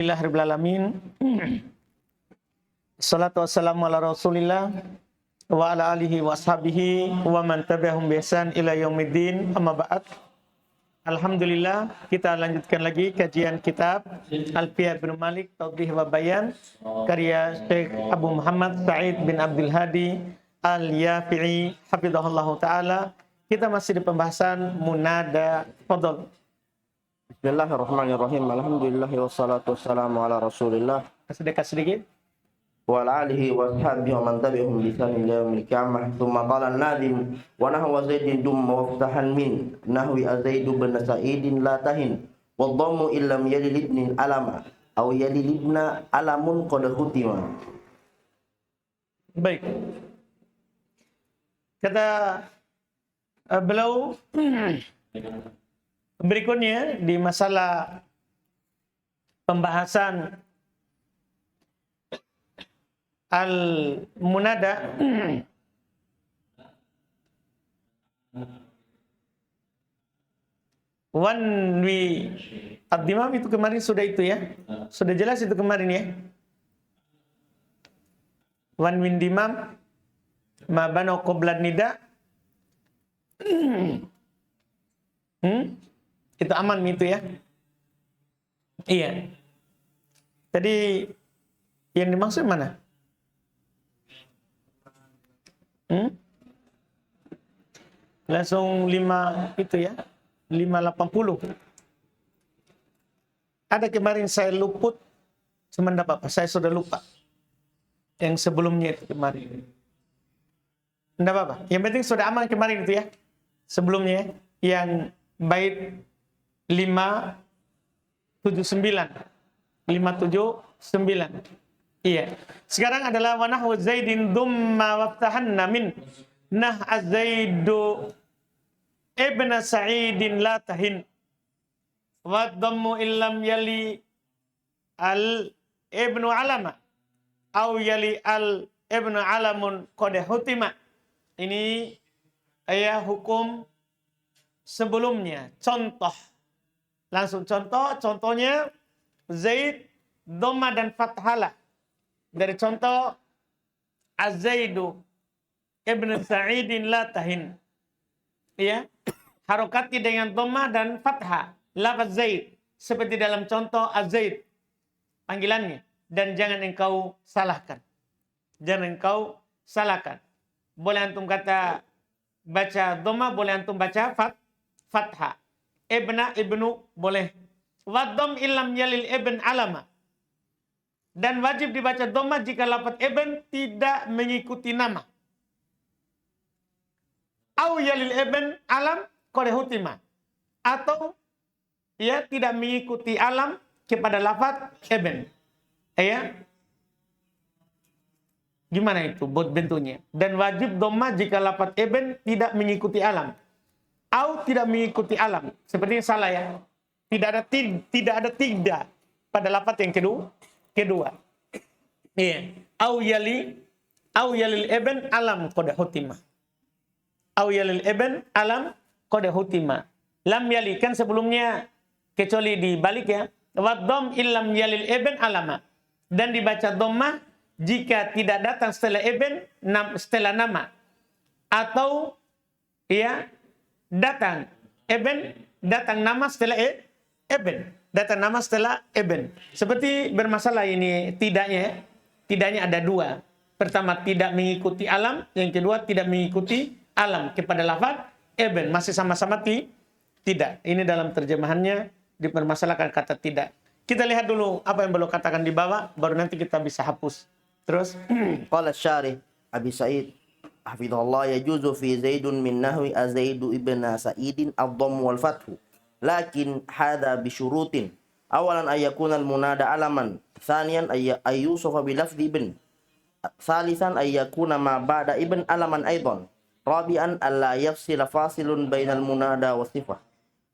Alhamdulillahirrahmanirrahim. Salatu wassalamu ala rasulillah wa ala alihi wa ashabihi wa man tabi'ahum bi ihsan ila yaumiddin, amma ba'd. Alhamdulillah, kita lanjutkan lagi kajian kitab Alfiyah bin Malik Tawdih wa Bayan karya Syekh Abu Muhammad Sa'id bin Abdul Hadi Al-Yafi'i hafizahullahu taala. Kita masih di pembahasan munada. Fadhal. Bismillahirrahmanirrahim. Alhamdulillah wassalatu wassalamu ala Rasulillah Dekat sedikit. wa ala alihi wa sahbihi wa man tabi'ahum bi ihsan ila yaumil qiyamah. Tsumma qala an-nadim wa nahwa zaidin dum muftahan min nahwi azaidu bin sa'idin la tahin wa dhammu illam yalilibni alama aw yalilibna alamun qad khutima. Baik. Kata beliau berikutnya di masalah pembahasan al-munada wanwi ad-dimam itu kemarin sudah itu ya. Sudah jelas itu kemarin ya. Wanwin dimam ma bano qabla nida. Itu aman itu ya. Iya. Tadi yang dimaksud mana? Langsung 5 itu ya. 580. Ada kemarin saya luput. Cuma enggak apa-apa, saya sudah lupa. Yang sebelumnya itu kemarin. Enggak apa-apa. Yang penting sudah aman kemarin itu ya. Sebelumnya yang bait 579. 579. Iya. Sekarang adalah wa nahwu zaidin dumma waftahanna min nah az-zaidu ibn sa'idin la tahin wa dhammu illam yali al ibnu alama au yali al ibnu alamun qad hutima. Ini ayat hukum sebelumnya. Contoh. Langsung contohnya zaid dhamma dan fathalah. Dari contoh az-zaidu ibn sa'idin la tahin. Ya. Harokati dengan dhamma dan fathah. Lafaz zaid seperti dalam contoh az-zaid panggilannya, dan jangan engkau salahkan. Jangan engkau salahkan. Boleh antum kata baca dhamma, boleh antum baca fathah. Ibnu boleh. Waddom illam yalil ibn alama. Dan wajib dibaca dhamma jika lafaz ibn tidak mengikuti nama. Au yalil ibn alam qad hutima. Atau ya tidak mengikuti alam kepada lafaz ibn. Ya. Gimana itu bentuknya? Dan wajib dhamma jika lafaz ibn tidak mengikuti alam. Au tidak mengikuti alam. Sepertinya salah ya. Tidak ada tidak pada lafaz yang kedua. Iya. Au yalil ibn alam qad hutima. Au yalil ibn alam qad hutima. Lam yali kan sebelumnya kecuali dibalik ya. Wa dham illam yalil ibn alama. Dan dibaca dhammah jika tidak datang setelah ibn setelah nama. Atau ya datang ibn datang nama setelah ibn. Datang nama setelah ibn. Seperti bermasalah ini tidaknya. Tidaknya ada dua. Pertama tidak mengikuti alam. Yang kedua tidak mengikuti alam kepada lafaz ibn. Masih sama-sama tidak. Ini dalam terjemahannya dipermasalahkan kata tidak. Kita lihat dulu apa yang beliau katakan di bawah. Baru nanti kita bisa hapus. Terus. Qala syarih Abi Sa'id hafizahullah yajuzu fi zaidun min nahwi azaidu ibn sa'idin ad-dhamm wal fathu. Lakin hadha bi syurutin. Awalan ayyakuna al-munada alaman. Thaniyan ayyusufa bi lafzi ibn. Thalithan ayyakuna ma ba'da ibn alaman aidan. Rabi'an alla yafsila fasilun bainal munada wa sifah.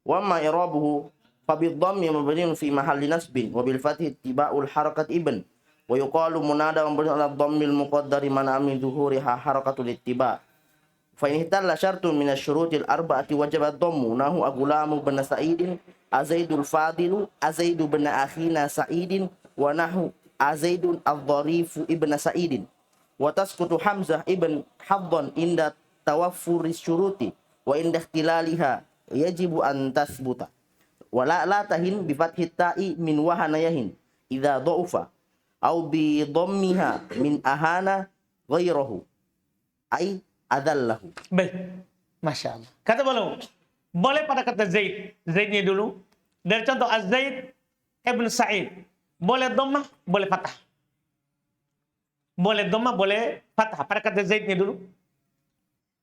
Wa ma irabuhu fa bid-dhammi mabniun fi mahalli nasbin wa bil fathi ittiba'ul harakat ibn. Wa yuqalu munada mabniun ala dhammil muqaddari man min zuhuriha harakatul ittiba'. fa in ihtalla syartun min asy-syurutil arba'ati wajaba dhammu nahu agulamu bin Sa'idin azaidul fadilu azaidu bin akhina Sa'idin wa nahu azaidun adh-dharifu ibn Sa'idin wa tasqutu Hamzah ibn Haddan inda tawaffuri syuruti wa inda ikhtilaliha yajibu an tasbuta wa la tahin bi fathit ta'i min wahana yahin idza dha'ufa aw bi dhammiha min ahana ghairahu ai adallahu. Baik. Masya Allah. Kata beliau, boleh pada kata Zaid. Zaidnya dulu. Dari contoh Az-Zaid ibn Sa'id. Boleh dhammah, boleh fathah. Boleh dhammah, boleh fathah. Pada kata Zaidnya dulu.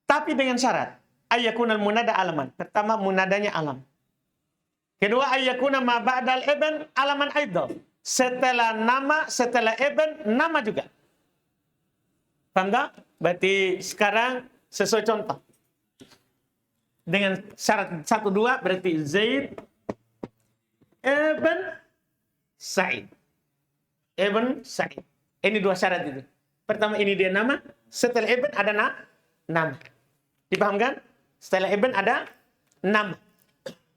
Tapi dengan syarat. Ayyakunal munada alaman. Pertama, munadanya alam. Kedua, ayyakuna ma ba'dal ibn alaman aidah. Setelah nama, setelah ibn, nama juga. Paham tak? Berarti sekarang sesuai contoh. Dengan syarat 1-2 berarti Zaid ibn Sa'id. Ibn Sa'id. Ini dua syarat itu. Pertama ini dia nama, setelah ibn ada nama. Dipahamkan? Setelah ibn ada nama.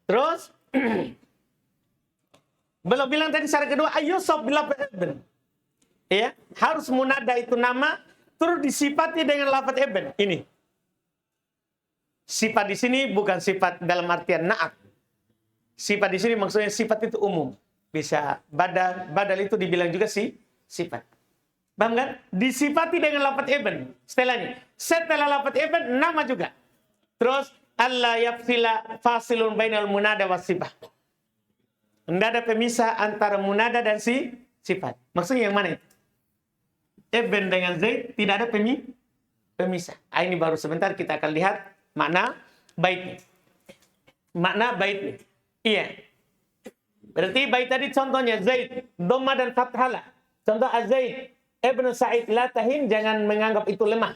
Terus belum bilang tadi syarat kedua ayyusab bila ibn. Ya, harus munada itu nama terus disifati dengan lafaz ibn. Ini. Sifat di sini bukan sifat dalam artian na'at. Sifat di sini maksudnya sifat itu umum. Bisa badal itu dibilang juga sifat. Paham kan? Disifati dengan lafaz ibn. Setelahnya. Setelah lafaz ibn nama juga. Terus Allah yafsila fasilun bainal munada was sifat. Tidak ada pemisah antara munada dan sifat. Maksudnya yang mana itu? Ibn dengan Zaid tidak ada pemisah. Ini baru sebentar kita akan lihat makna baitnya. Makna baitnya. Iya. Berarti bait tadi contohnya Zaid, dhamma dan fathah. Contoh Az-Zaid ibn Sa'id la tahin, jangan menganggap itu lemah.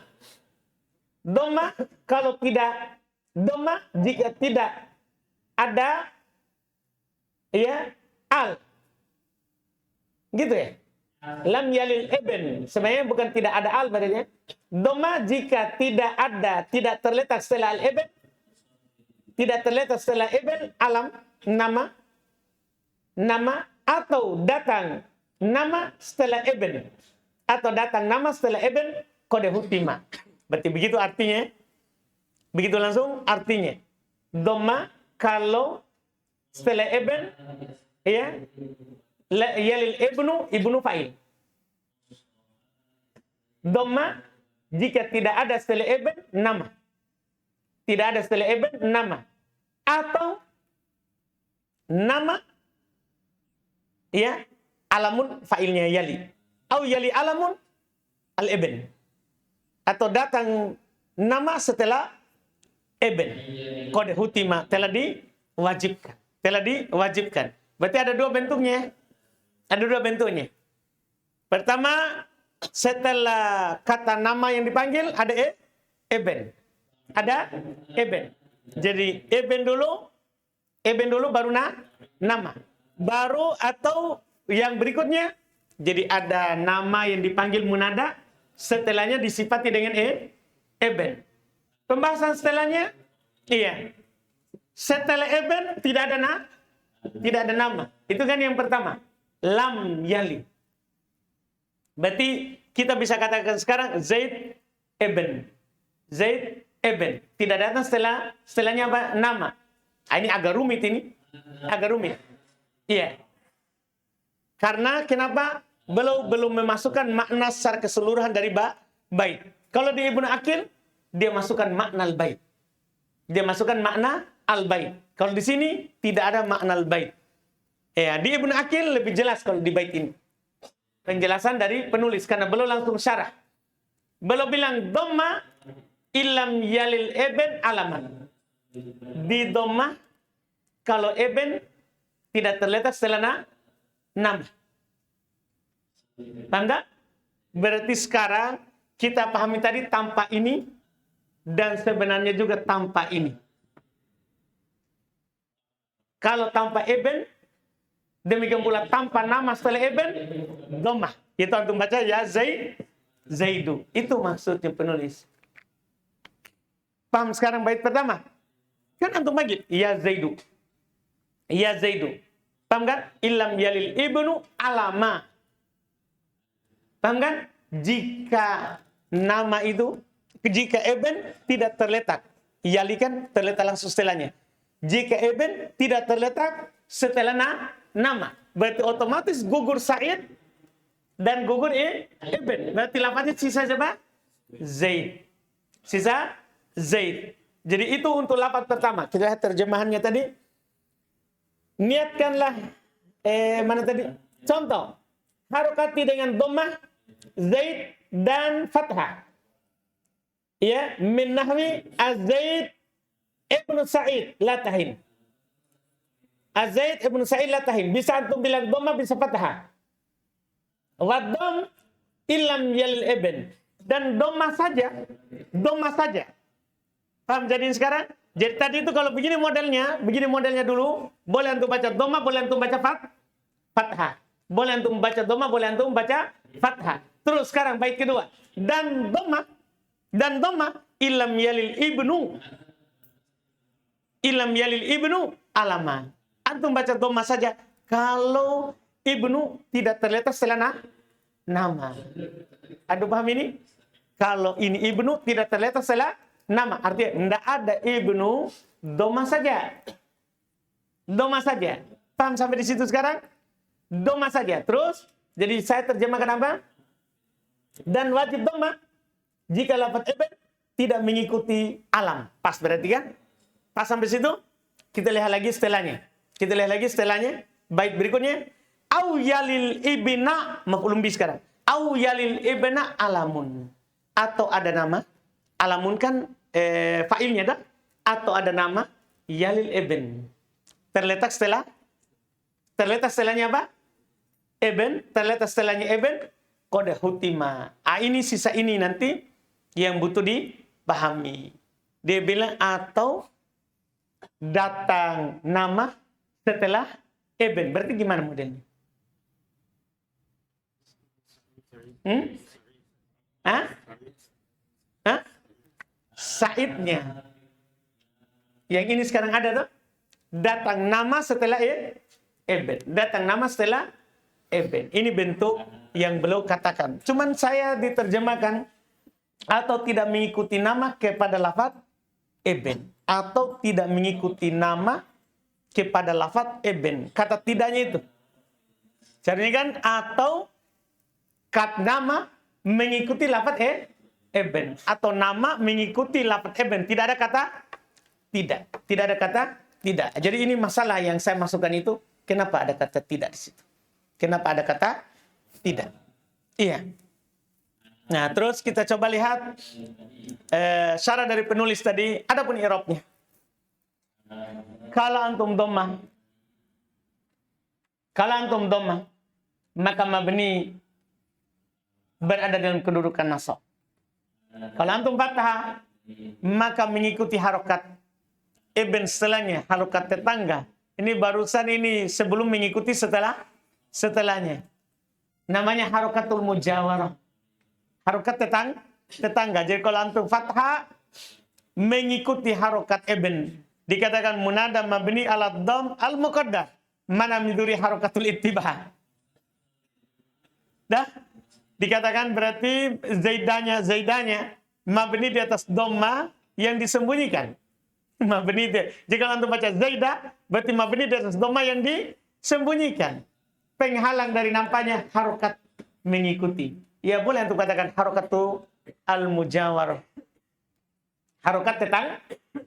Dhamma kalau tidak dhamma jika tidak ada ya al. Gitu ya. Lam yalil ibn. Sebenarnya bukan tidak ada al padanya. Dhamma jika tidak ada, tidak terletak setelah al ibn. Tidak terletak setelah ibn alam, nama atau datang nama setelah ibn. Atau datang nama setelah ibn qad hutima. Berarti begitu artinya. Begitu langsung artinya. Dhamma kalau setelah ibn ya yalil ibnu fa'il. Dhamma jika tidak ada setelah ibn nama. Tidak ada setelah ibn nama. Atau nama ya alamun fa'ilnya yali. Au yali alamun al ibn. Atau datang nama setelah ibn. Qad hutima telah diwajibkan. Telah diwajibkan. Berarti ada dua bentuknya. Ada dua bentuknya. Pertama, setelah kata nama yang dipanggil ada ibn. Ada ibn. Jadi ibn dulu baru nama. Baru atau yang berikutnya jadi ada nama yang dipanggil munada, setelahnya disifati dengan ibn. Pembahasan setelahnya iya. Setelah ibn tidak ada nama. Itu kan yang pertama. Lam yali. Berarti kita bisa katakan sekarang Zaid ibn. Zaid ibn. Tidak datang setelahnya apa? Nama. Ini agak rumit ini. Agak rumit. Iya. Karena kenapa? Belum memasukkan makna secara keseluruhan dari bait. Kalau di Ibnu Aqil, dia masukkan makna al-bait. Dia masukkan makna al-bait. Kalau di sini tidak ada makna al-bait. Ya, di Ibnu Aqil lebih jelas kalau di bait ini. Penjelasan dari penulis karena belum langsung syarah. Belum bilang dhamma illam yalil ibn alaman. Di dhamma kalau ibn tidak terletak setelah nama. Paham tak? Berarti sekarang kita pahami tadi tanpa ini dan sebenarnya juga tanpa ini. Kalau tanpa ibn, demikian pula tanpa nama setelah ibn, dhammah. Itu antum baca ya Zaidu. Itu maksudnya penulis. Paham sekarang bait pertama? Kan antum bagi, ya Zaidu. Ya Zaidu. Paham kan? Illam yalil ibnu alama. Paham kan? Jika nama itu, jika eben tidak terletak, yali kan terletak langsung setelahnya. Jika eben tidak terletak setelah nama, berarti otomatis gugur Sa'id dan gugur eben. Berarti lafaznya sisa siapa? Zaid. Sisa Zaid. Jadi itu untuk lafaz pertama. Kita lihat terjemahannya tadi. Niatkanlah mana tadi? Contoh. Harokati dengan dhammah Zaid dan fathah. Ya, min nahwi Az-Zaid ibnu Sa'id la tahin. Az-Zaid ibnu Sa'id la tahin. Bisa antum bilang dhammah, bisa fathah. Wa dhamm illam yalil ibn. Dan dhammah saja. Dhammah saja. Paham jadi sekarang? Jadi tadi itu kalau begini modelnya dulu, boleh antum baca dhammah, boleh antum baca fathah. Boleh antum baca dhammah, boleh antum baca fathah. Terus sekarang bait kedua. Dan dhammah illam yalil ibnu alama. Antum baca dhammah saja kalau ibnu tidak terletak setelah nama. Aduh paham ini? Kalau ini ibnu tidak terletak setelah nama, artinya tidak ada ibnu, dhammah saja. Dhammah saja. Paham sampai di situ sekarang? Dhammah saja. Terus, jadi saya terjemahkan apa? Dan wajib dhammah jika lafaz eben tidak mengikuti alam. Pas berarti kan? Pas sampai situ? Kita lihat lagi setelahnya. Bait berikutnya. Au yalil ibna, maf'ulun bi sekarang. Au yalil ibna alamun. Atau ada nama. Alamun kan fa'ilnya dah. Atau ada nama yalil ibn. Terletak setelahnya apa? Eben. Terletak setelahnya eben. Qad hutima. Ini sisa ini nanti yang butuh dipahami. Dia bilang atau datang nama setelah eben. Berarti gimana modelnya? Saidnya. Yang ini sekarang ada tuh. Datang nama setelah eben. Datang nama setelah eben. Ini bentuk yang beliau katakan. Cuman saya diterjemahkan atau tidak mengikuti nama kepada lafaz eben. Atau tidak mengikuti nama kepada lafaz eben. Kata tidaknya itu. Caranya kan atau kat nama mengikuti lafaz eben. Atau nama mengikuti lafaz eben. Tidak ada kata tidak. Tidak ada kata tidak. Jadi ini masalah yang saya masukkan itu. Kenapa ada kata tidak di situ? Kenapa ada kata tidak? Iya. Nah, terus kita coba lihat syarat dari penulis tadi. Adapun i'rabnya. Kalau antum dhammah, maka mabni berada dalam kedudukan nasab. Kalau antum fathah, maka mengikuti harokat eben setelahnya, harokat tetangga. Ini barusan ini sebelum mengikuti setelahnya. Namanya harokatul mujawarah. Harokat tetangga. Jadi kalau antum fathah mengikuti harokat eben, dikatakan munada mabni ala dhamm al muqaddar. Mana miduri harokatul ittibah. Dah dikatakan berarti zaidanya mabni di atas dhamma yang disembunyikan. Mabni jika antum baca zaidah berarti mabni di atas dhamma yang disembunyikan. Penghalang dari nampaknya harokat mengikuti. Ya boleh antum katakan harokatu al-mujawarah. Harokat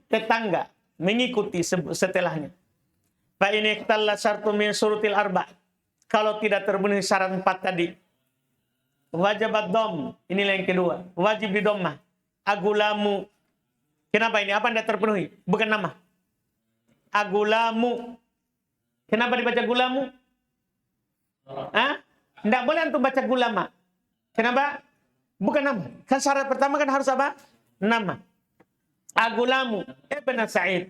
tetangga mengikuti setelahnya. Fa ini iktalla syartu min syurutil arba. Kalau tidak terpenuhi syarat 4 tadi. Wajibat dom. Inilah yang kedua. Wajib di dhammah. Agulamu. Kenapa ini? Apa tidak terpenuhi? Bukan nama. Agulamu. Kenapa dibaca gulamu? Tidak boleh antum baca gulama. Kenapa? Bukan nama. Kan syarat pertama kan harus apa? Nama. Agulamu. Ibn Sa'id.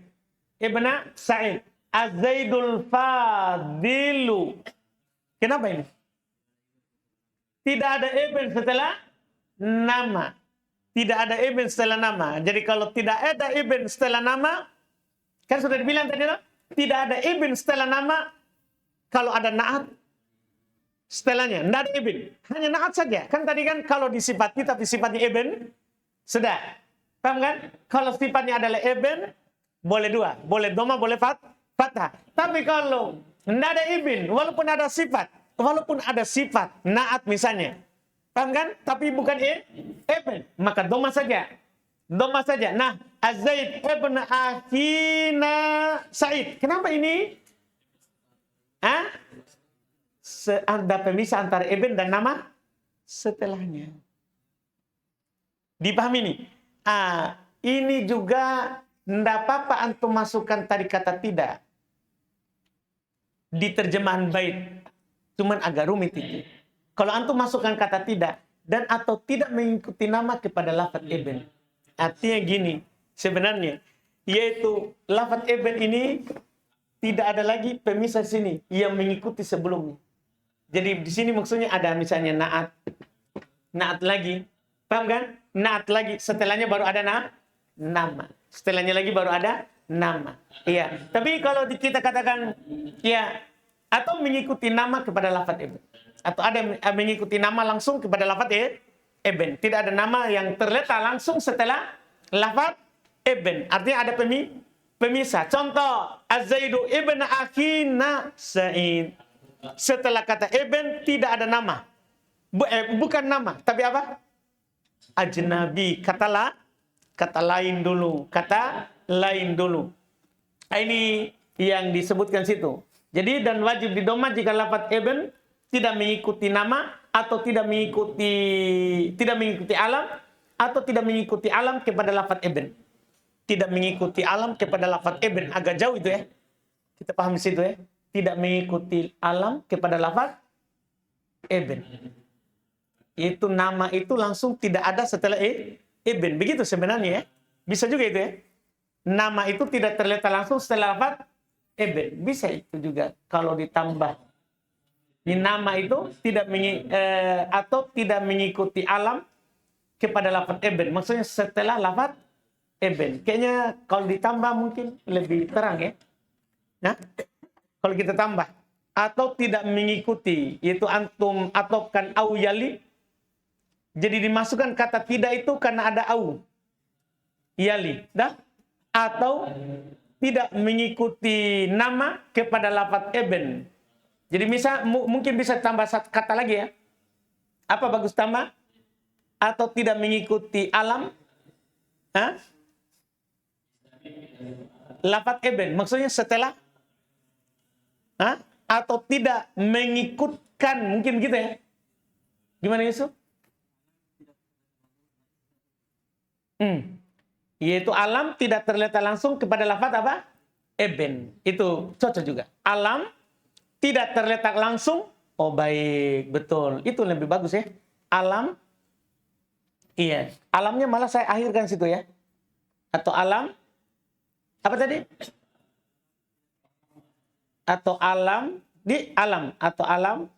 Az-Zaidul Fadilu. Kenapa ini? Tidak ada ibn setelah nama. tidak ada ibn setelah nama. Jadi kalau tidak ada ibn setelah nama, kan sudah dibilang tadi, tidak ada ibn setelah nama. Kalau ada naat setelahnya, tidak ada ibn, hanya naat saja. Kan tadi kan kalau disifati tapi sifatnya ibn, sudah. Paham kan? Kalau sifatnya adalah ibn, boleh dua, boleh doma, boleh fathah. Tapi kalau tidak ada ibn, walaupun ada sifat, naat misalnya, paham kan? Tapi bukan ibn, maka doma saja. Doma saja. Nah, Az-Zaid ibn Akhina Sa'id. Kenapa ini? Ada pemisah antara ibn dan nama setelahnya. Dipahami ini? Ini juga tidak apa-apa antum masukkan tadi kata tidak di terjemahan bait. Cuman agak rumit itu. Kalau antum masukkan kata tidak dan atau tidak mengikuti nama kepada lafaz ibn. Artinya gini, sebenarnya yaitu lafaz ibn ini tidak ada lagi pemisah sini yang mengikuti sebelumnya. Jadi di sini maksudnya ada misalnya naat lagi. Paham kan? Naat lagi, setelahnya baru ada nama. Setelahnya lagi baru ada nama. Iya. Tapi kalau kita katakan ya atau mengikuti nama kepada lafaz ibn. Atau ada mengikuti nama langsung kepada lafaz ibn. Tidak ada nama yang terletak langsung setelah lafaz ibn. Artinya ada pemisah. Contoh, Az-Zaidu ibn Akhina Sa'id. Setelah kata ibn tidak ada nama. Bukan nama, tapi apa? Ajnabi. Kata lain dulu. Kata lain dulu. Ini yang disebutkan situ. Jadi dan wajib didomah jika lafaz ibn tidak mengikuti nama atau tidak mengikuti alam atau tidak mengikuti alam kepada lafaz ibn. Tidak mengikuti alam kepada lafaz ibn, agak jauh itu ya. Kita paham di situ ya. Tidak mengikuti alam kepada lafaz ibn. Itu nama itu langsung tidak ada setelah ibn. Begitu sebenarnya ya. Bisa juga itu ya. Nama itu tidak terletak langsung setelah lafaz ibn. Bisa itu juga kalau ditambah. Ini nama itu atau tidak mengikuti alam kepada lafaz ibn. Maksudnya setelah lafaz ibn. Kayaknya kalau ditambah mungkin lebih terang ya. Nah, kalau kita tambah atau tidak mengikuti, yaitu antum atopkan au yali. Jadi dimasukkan kata tidak itu karena ada au yali, dah? Atau tidak mengikuti nama kepada lafaz ibn. Jadi mungkin bisa tambah satu kata lagi ya. Apa bagus tambah? Atau tidak mengikuti alam? Lafaz ibn. Maksudnya setelah? Atau tidak mengikutkan. Mungkin gitu ya. Gimana Yusuf? Yaitu alam tidak terletak langsung kepada lafaz apa? Ibn. Itu cocok juga. Alam tidak terletak langsung. Oh baik, betul. Itu lebih bagus ya. Alam. Iya. Alamnya malah saya akhirkan situ ya. Atau alam. Apa tadi? Atau alam. Di alam. Atau alam.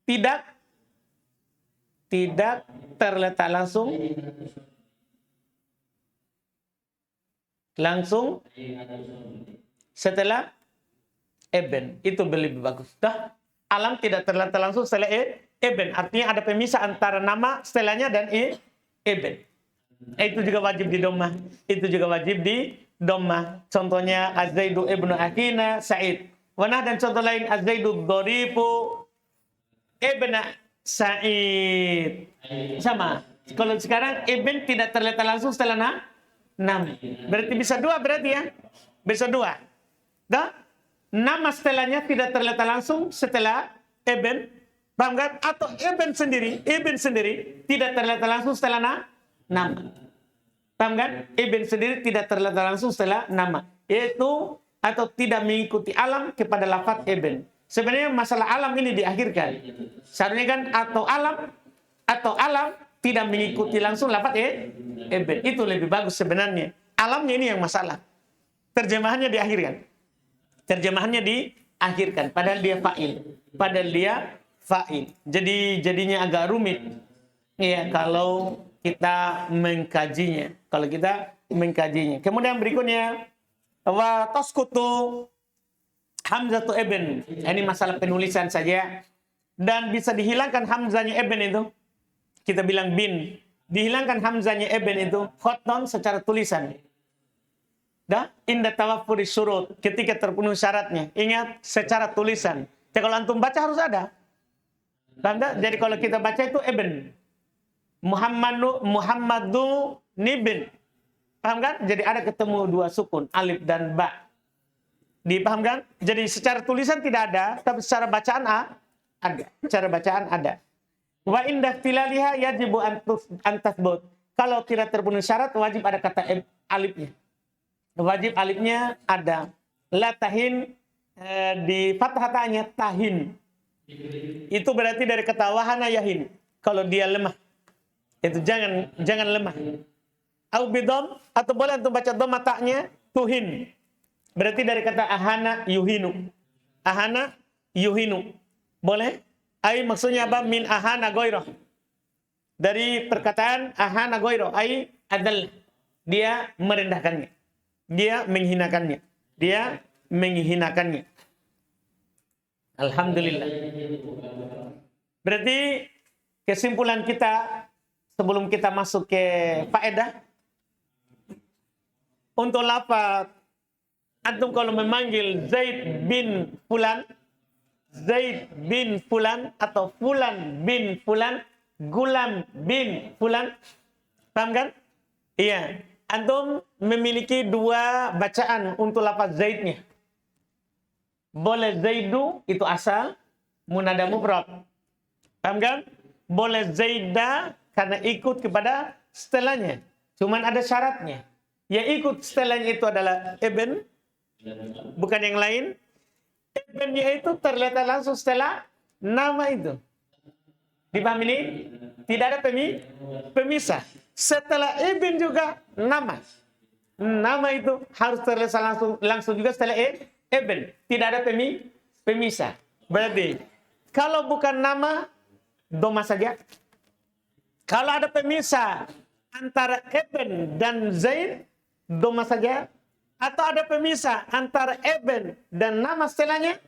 Tidak terletak langsung. Setelah ibn. Itu lebih bagus. Dah. Alam tidak terletak langsung setelah ibn. Artinya ada pemisah antara nama setelahnya dan ibn. Itu juga wajib didomah. Itu juga wajib didomah. Contohnya Az-Zaidu ibnu Akhina Sa'id. Wanah dan contoh lain Az-Zaidu Dhorifu ibn Sa'id. Sama. Kalau sekarang ibn tidak terletak langsung setelah nama. Berarti bisa dua berarti ya. Bisa dua. Dah? Nama setelahnya tidak terletak langsung setelah ibn. Paham kan? Atau ibn sendiri tidak terletak langsung setelah nama. Paham kan? Ibn sendiri tidak terletak langsung setelah nama. Yaitu atau tidak mengikuti alam kepada lafaz ibn. Sebenarnya masalah alam ini diakhirkan. Seharusnya kan atau alam tidak mengikuti langsung lafaz ibn. Itu lebih bagus sebenarnya. Alamnya ini yang masalah. Terjemahannya diakhirkan. Padahal dia fa'il. Jadi jadinya agak rumit. Ya, kalau kita mengkajinya. Kalau kita mengkajinya. Kemudian berikutnya, wa tasqutu hamzatu ibn. Ini masalah penulisan saja. Dan bisa dihilangkan hamzanya ibn itu. Kita bilang bin. Dihilangkan hamzanya ibn itu khotnon secara tulisan. Dah, inda tawaffuri syurut, ketika terpenuhi syaratnya. Ingat, secara tulisan. Jadi kalau antum baca harus ada. Paham tak? Jadi kalau kita baca itu ibn. Muhammadu nibin. Paham kan? Jadi ada ketemu dua sukun, alif dan ba. Dipahamkan? Jadi secara tulisan tidak ada, tapi secara bacaan ada. Secara bacaan ada. Wa indah tilaliha yajibu antasbut. Kalau tidak terpenuhi syarat, wajib ada kata alifnya. Wajib alifnya ada. La tahin, di fathah ta'nya tahin. Itu berarti dari kata wahana yahin. Kalau dia lemah. Itu jangan lemah. Au bidom, atau boleh untuk baca dhamma ta'nya tuhin. Berarti dari kata ahana yuhinu. Ahana yuhinu. Boleh? Ai maksudnya apa? Min ahana goiroh. Dari perkataan ahana goiroh. Ai adalah dia merendahkannya. Dia menghinakannya. Dia menghinakannya. Alhamdulillah. Berarti kesimpulan kita sebelum kita masuk ke faedah, untuk lafaz antum kalau memanggil Zaid bin Fulan, Zaid bin Fulan atau Fulan bin Fulan, Gulam bin Fulan, paham kan? Iya. Antum memiliki dua bacaan untuk lafaz Zaidnya. Boleh Zaidu, itu asal, munada mufrad. Paham kan? Boleh Zaida, karena ikut kepada setelahnya. Cuman ada syaratnya. Yang ikut setelahnya itu adalah ibn, bukan yang lain. Ibn-nya itu terletak langsung setelah nama itu. Dipahami ini? Tidak ada pemisah. Setelah ibn juga nama. Nama itu harus terletak langsung juga setelah ibn. Tidak ada pemisah. Berarti kalau bukan nama, doma saja. Kalau ada pemisah antara ibn dan Zaid, doma saja. Atau ada pemisah antara ibn dan nama setelahnya,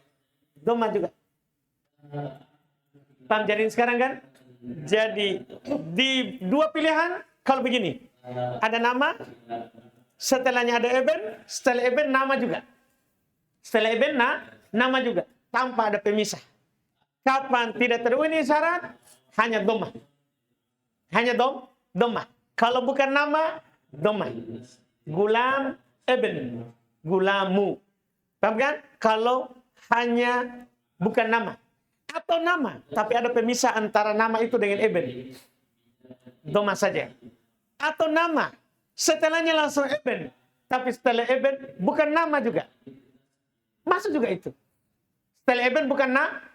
doma juga. Paham jadi sekarang kan? Jadi di dua pilihan kalau begini. Ada nama, setelahnya ada ibn, setelah ibn nama juga. Setelah ibn nama juga. Tanpa ada pemisah. Kapan tidak terpenuhi syarat? Hanya doma. Hanya doma. Kalau bukan nama, doma. Gulam ibn. Gulamu. Paham kan? Kalau hanya bukan nama. Atau nama, tapi ada pemisah antara nama itu dengan ibn. Doma saja. Atau nama, setelahnya langsung ibn. Tapi setelah ibn, bukan nama juga. Masuk juga itu. Setelah ibn bukan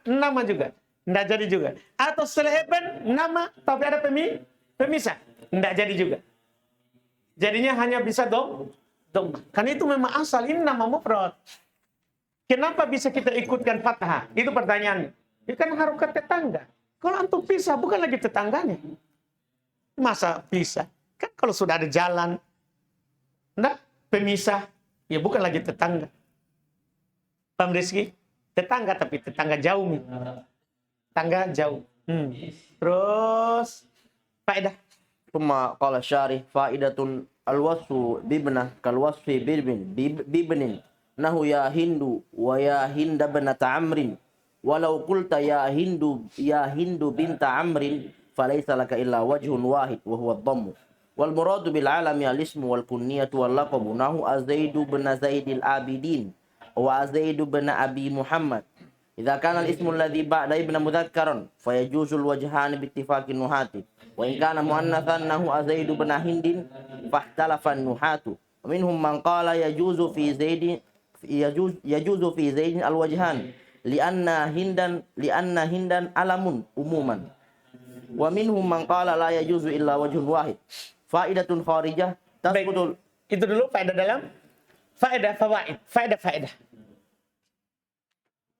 nama juga. Tidak jadi juga. Atau setelah ibn, nama, tapi ada pemisah. Tidak jadi juga. Jadinya hanya bisa doma. Karena itu memang asal, ini nama mufrad. Kenapa bisa kita ikutkan fathah? Itu pertanyaannya. Ini kan harokat tetangga. Kalau antum pisah, bukan lagi tetangganya. Masa pisah? Kan kalau sudah ada jalan, enggak, pemisah, ya bukan lagi tetangga. Paham Rizky? Tetangga, tapi tetangga jauh nih. Tetangga jauh. Terus, faedah. Thumma qala syarih faidatun alwasfu bibnah kalwasfi bibnin nahu ya Hindu wa ya Hinda binta Amrin walau qulta ya Hindu binta Amrin falaysa laka illa wajhun wahid wa huwa ad-dhammu wal muradu bil alami al ismu wal kunniyatu wal laqabu nahu Azaidu bin Zaidil Abidin wa Azaidu bin Abi Muhammad idza kana al ismu alladhi ba'da ibn mudhakkaran fayajuzu al wajhan bi ittifaqin nuhati wa in kana muannathan nahu Azaidu bin Hindin fahtalafa an-nuhatu minhum man qala yajuzu fi Zaidin al wajhan lianna hindan alamun umuman wa minhum man qala la yajuzu illa wajhun wahid faidatun kharijah tasbutul. Itu dulu faedah dalam faedah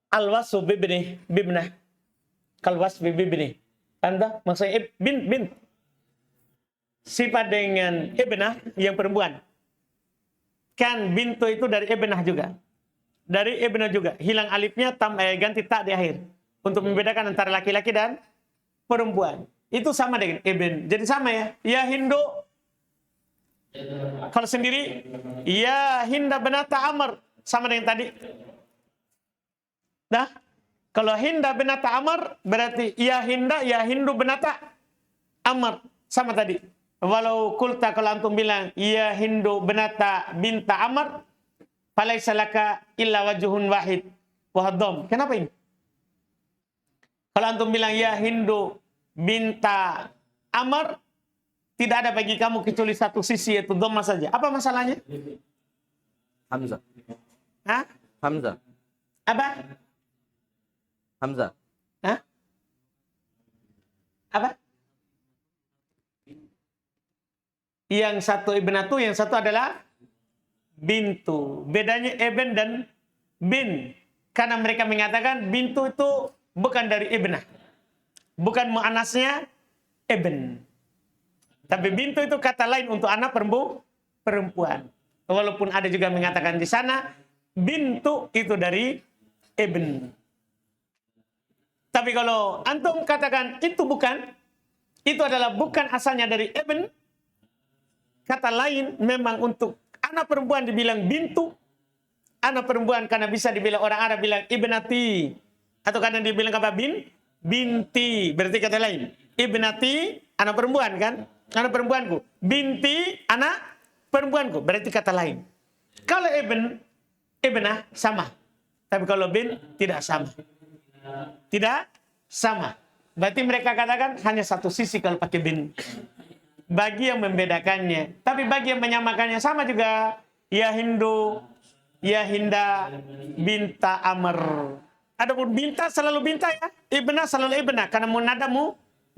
alwasu bibnah kalwas bibni anda maksudnya bin sifat dengan ibnah yang perempuan. Kan bintu itu dari ibnah juga. Dari ibnah juga. Hilang alifnya, ganti tak di akhir. Untuk membedakan antara laki-laki dan perempuan. Itu sama dengan ibn. Jadi sama ya. Ya Hindu. Kalau sendiri, ya Hinda binata Amr. Sama dengan tadi. Nah, kalau Hinda binata Amr, berarti ya Hinda, ya Hindu binata Amr. Sama tadi. Walau kulta, kalau antum bilang, ya Hindu binata binta Amr, falaisa laka illa wajhun wahid. Wahadom. Kenapa ini? Kalau antum bilang, ya Hindu binta Amr, tidak ada bagi kamu kecuali satu sisi, yaitu dhamma saja. Apa masalahnya? Hamzah. Hah? Hamzah. Apa? Hamzah. Hah? Apa? Yang satu ibnatu, yang satu adalah bintu. Bedanya eben dan bin. Karena mereka mengatakan bintu itu bukan dari ibnah. Bukan mu'anasnya eben. Tapi bintu itu kata lain untuk anak perempuan. Walaupun ada juga mengatakan di sana, bintu itu dari ibn. Tapi kalau antum katakan itu bukan, itu adalah bukan asalnya dari ibn. Kata lain memang untuk anak perempuan dibilang bintu. Anak perempuan karena bisa dibilang orang Arab bilang ibnati. Atau karena dibilang apa binti. Berarti kata lain. Ibnati, anak perempuan kan? Anak perempuanku. Binti, anak perempuanku. Berarti kata lain. Kalau ibnah sama. Tapi kalau bin tidak sama. Tidak sama. Berarti mereka katakan hanya satu sisi kalau pakai bin. Bagi yang membedakannya. Tapi bagi yang menyamakannya sama juga. Ya Hindu, ya Hinda, binta Amr. Adapun binta selalu binta ya. Ibnah selalu ibnah. Karena munada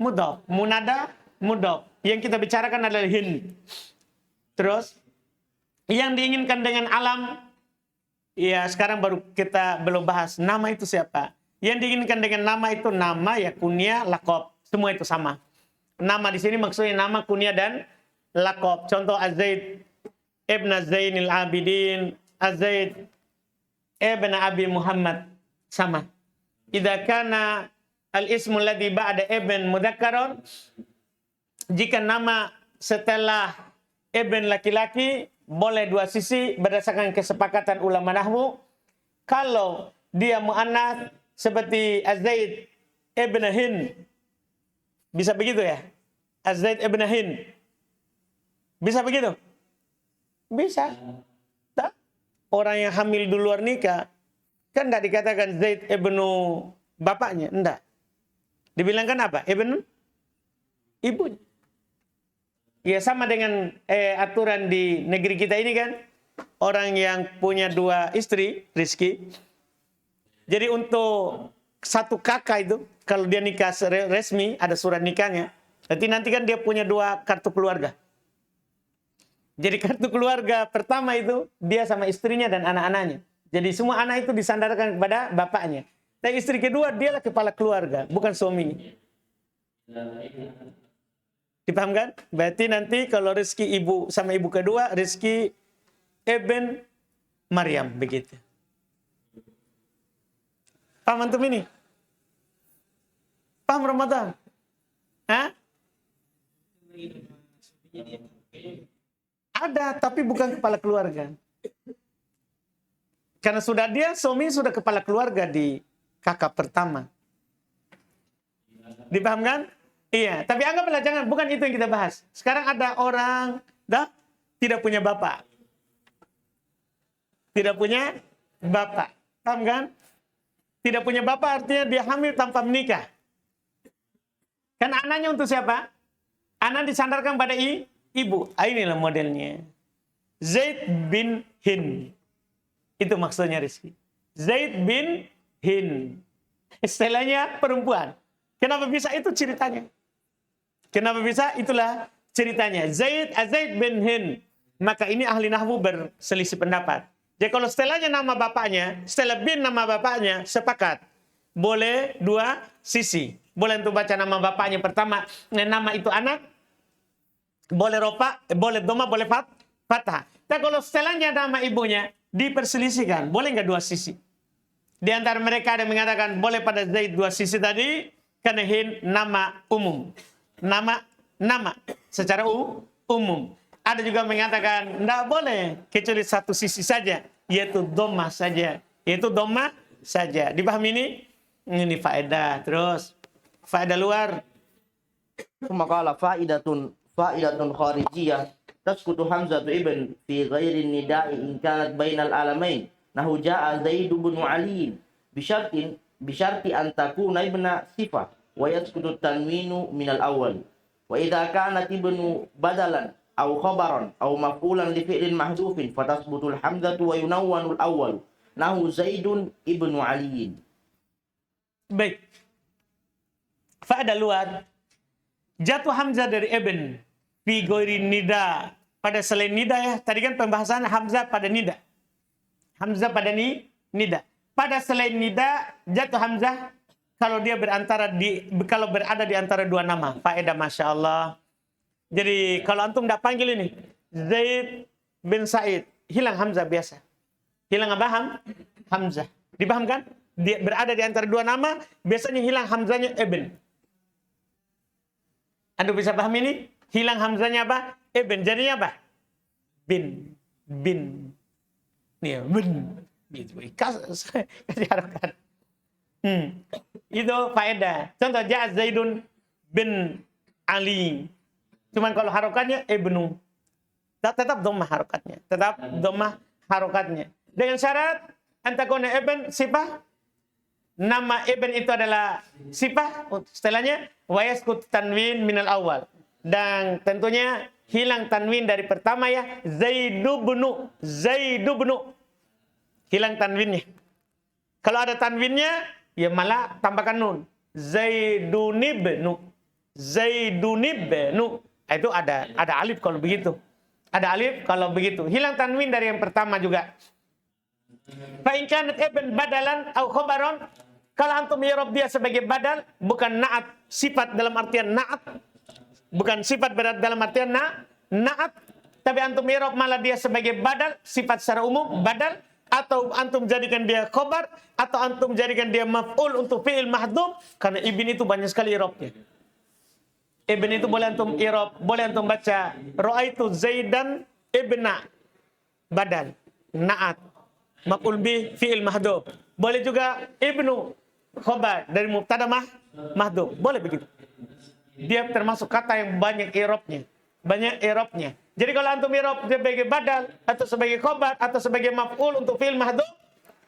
mudhof. Munada mudhof. Yang kita bicarakan adalah hin. Terus, yang diinginkan dengan alam, ya sekarang baru kita belum bahas. Nama itu siapa? Yang diinginkan dengan nama itu nama, ya kunyah, lakob. Semua itu sama. Nama di sini maksudnya nama, kunyah, dan lakob. Contoh Az-Zaid ibn Zainil Abidin, Az-Zaid ibn Abi Muhammad. Sama. Idza kana al-ismu alladhi ba'da ibn mudhakkaron, jika nama setelah ibn laki-laki boleh dua sisi berdasarkan kesepakatan ulama nahwu. Kalau dia muannats seperti Az-Zaid ibn Hind, bisa begitu ya? Az-Zaid ibn Hind. Bisa begitu? Bisa. Tak? Orang yang hamil di luar nikah kan tidak dikatakan Zaid ibnu bapaknya, enggak. Dibilangkan apa? Ibn ibunya. Ya sama dengan aturan di negeri kita ini kan. Orang yang punya dua istri, Rizki. Jadi untuk satu kakak itu, kalau dia nikah resmi, ada surat nikahnya. Berarti nanti kan dia punya dua kartu keluarga. Jadi kartu keluarga pertama itu, dia sama istrinya dan anak-anaknya. Jadi semua anak itu disandarkan kepada bapaknya. Dan istri kedua, dialah kepala keluarga, bukan suaminya. Dipahamkan? Berarti nanti kalau rezeki ibu sama ibu kedua, rezeki Ibn Maryam, begitu. Paham antum ini? Paham Ramadan? Hah? Ada, tapi bukan kepala keluarga. Karena sudah dia, suami sudah kepala keluarga di kakak pertama. Dipahamkan? Iya, tapi anggaplah jangan, bukan itu yang kita bahas. Sekarang ada orang tidak punya bapak. Tidak punya bapak. Paham kan? Tidak punya bapak artinya dia hamil tanpa menikah. Kan anaknya untuk siapa? Anak disandarkan pada ibu. Inilah modelnya. Zaid bin Hind. Itu maksudnya Rizki. Zaid bin Hind. Istilahnya perempuan. Kenapa bisa? Itu ceritanya. Kenapa bisa? Itulah ceritanya. Zaid bin Hind. Maka ini ahli nahwu berselisih pendapat. Jadi kalau setelahnya nama bapaknya, setelah bin nama bapaknya, sepakat. Boleh dua sisi. Boleh untuk baca nama bapaknya pertama, nama itu anak. boleh rofa, boleh doma, boleh fathah. Tapi kalau setelahnya nama ibunya diperselisihkan, boleh nggak dua sisi? Di antara mereka ada yang mengatakan boleh pada Zaid dua sisi tadi, karena nama umum. Nama secara umum. Ada juga mengatakan tidak boleh kecuali satu sisi saja, yaitu doma saja. Dipahami ini? Ini faedah. Terus faedah luar. ثم قال فائدة خارجية تسقط حمزة ابن في غير النداء إن كانت بين العالمين نحو جاء زيد بن علي بشرط أن تكون ابن صفة ويسقط التنوين من الأول وإذا كانت ابن بدلا أو خبرا أو مفعولا لفعل محذوف فتثبت الحمزة وينون الأول نحو زيد ابن علي. Baik. Faedah luar. Jatuh hamzah dari ibn fi ghairi nida, pada selain nida ya. Tadi kan pembahasan hamzah pada nida. Nida. Pada selain nida jatuh hamzah kalau dia kalau berada di antara dua nama. Faedah Masya Allah. Jadi kalau antum tidak panggil ini Zaid bin Sa'id, hilang hamzah biasa. Hilang apa? Hamzah. Dipahamkan? Dia berada di antara dua nama, biasanya hilang hamzahnya ibn. Anda bisa paham ini? Hilang hamzahnya apa? Ibn. Jadinya apa? Bin. Nih, bin. Gitu. Kasih harokat. Itu faedah. Contoh, Ja'a Zaidun bin Ali. Cuman kalau harokatnya ibnu. Tetap dhammah harokatnya. Dengan syarat antakuna ibn sifah. Nama ibn itu adalah sifah. Setelahnya wayaskut tanwin minal awal. Dan tentunya hilang tanwin dari pertama ya. Zaidubnu. Hilang tanwinnya. Kalau ada tanwinnya, ya malah tambahkan nun. Zaidunibnu. Itu ada alif kalau begitu. Hilang tanwin dari yang pertama juga. Fa in kanat ibn badalan au khabaron, kalau antum i'rab dia sebagai badal, bukan na'at, sifat dalam artian na'at. Bukan sifat dalam artian na'at, tapi antum i'rab malah dia sebagai badal, sifat secara umum badal, atau antum jadikan dia khabar, atau antum jadikan dia maf'ul untuk fi'il mahdhuf, karena ibn itu banyak sekali i'rabnya. Ibn itu boleh antum i'rab, boleh antum baca ra'aitu Zaidan ibna, badal, na'at, maf'ul bih fi'il mahdhuf. Boleh juga ibnu, khabar dari mubtada mahdhuf. Boleh begitu. Dia termasuk kata yang banyak i'rabnya. Jadi kalau antum i'rab sebagai badal atau sebagai khabar atau sebagai maf'ul untuk fi'il mahdhuf,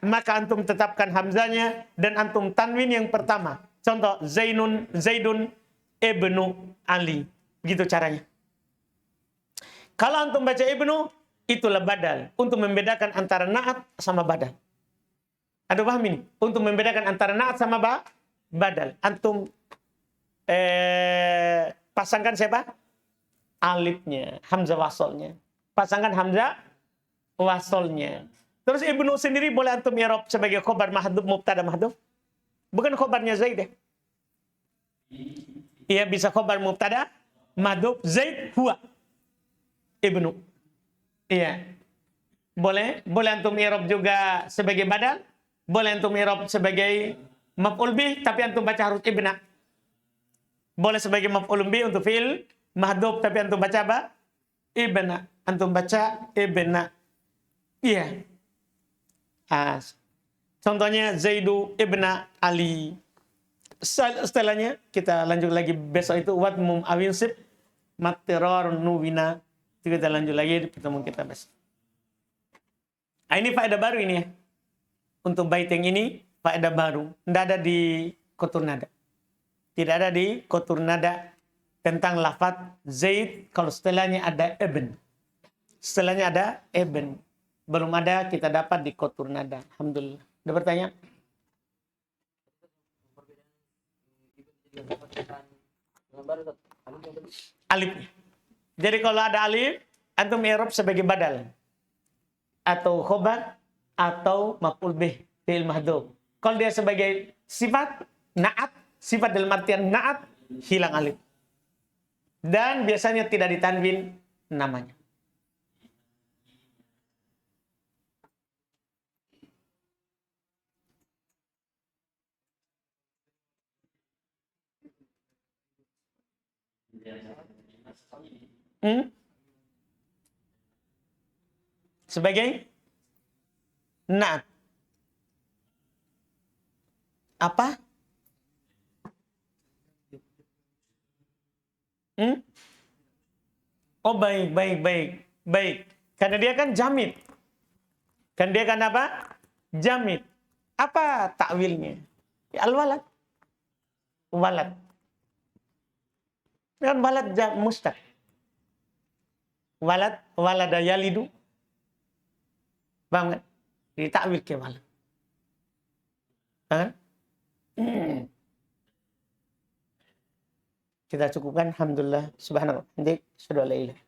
maka antum tetapkan hamzanya dan antum tanwin yang pertama. Contoh Zaidun ibnu Ali. Begitu caranya. Kalau antum baca ibnu, itulah badal. Untuk membedakan antara na'at sama badal. Anda paham ini? Untuk membedakan antara na'at sama badal. Antum pasangkan siapa? Alifnya, hamzah wasolnya. Pasangkan hamzah wasolnya. Terus ibnu sendiri boleh antum i'rab sebagai khobar mahdhuf, mubtada mahdhuf. Bukan khobarnya Zaid ya. Ia bisa khobar mubtada mahdhuf, Zaid huwa ibnu. Iya. Boleh antum i'rab juga sebagai badal, boleh antum i'rab sebagai maf'ul bih tapi antum baca harus ibna. Boleh sebagai maf'ul bih untuk fi'il mahdhuf tapi antum baca apa? Ibna. Antum baca ibna. Iya. Contohnya Zaidu ibna Ali. Setelahnya kita lanjut lagi besok itu wadmum awinsib mattiror nuwina. Kita lanjut lagi di pertemuan kita besok. Ini faedah baru ini ya. Untuk bait yang ini faedah baru. Tidak ada di Qatur Nada. Tidak ada di Qatur Nada tentang lafaz Zaid kalau setelahnya ada ibn. Setelahnya ada ibn. Belum ada kita dapat di Qatur Nada. Alhamdulillah. Ada pertanyaan? Alif. Jadi kalau ada alif, antum i'rab sebagai badal atau khobar atau maf'ul bih fi'il mahdhuf. Kalau dia sebagai sifat na'at, sifat dalam artian na'at, hilang alif. Dan biasanya tidak ditanwin namanya. Sebagai naat. Apa? Oh, baik. Karena dia kan jamid. Kan dia kan apa? Jamid. Apa takwilnya? Ya, al-walad. Walad. Kan walad mustaq. Walada yalidu. Paham kan? Ditakwil ke walad. Paham kan? Kita cukupkan. Alhamdulillah. Subhanallah. Nanti sudah la ilaha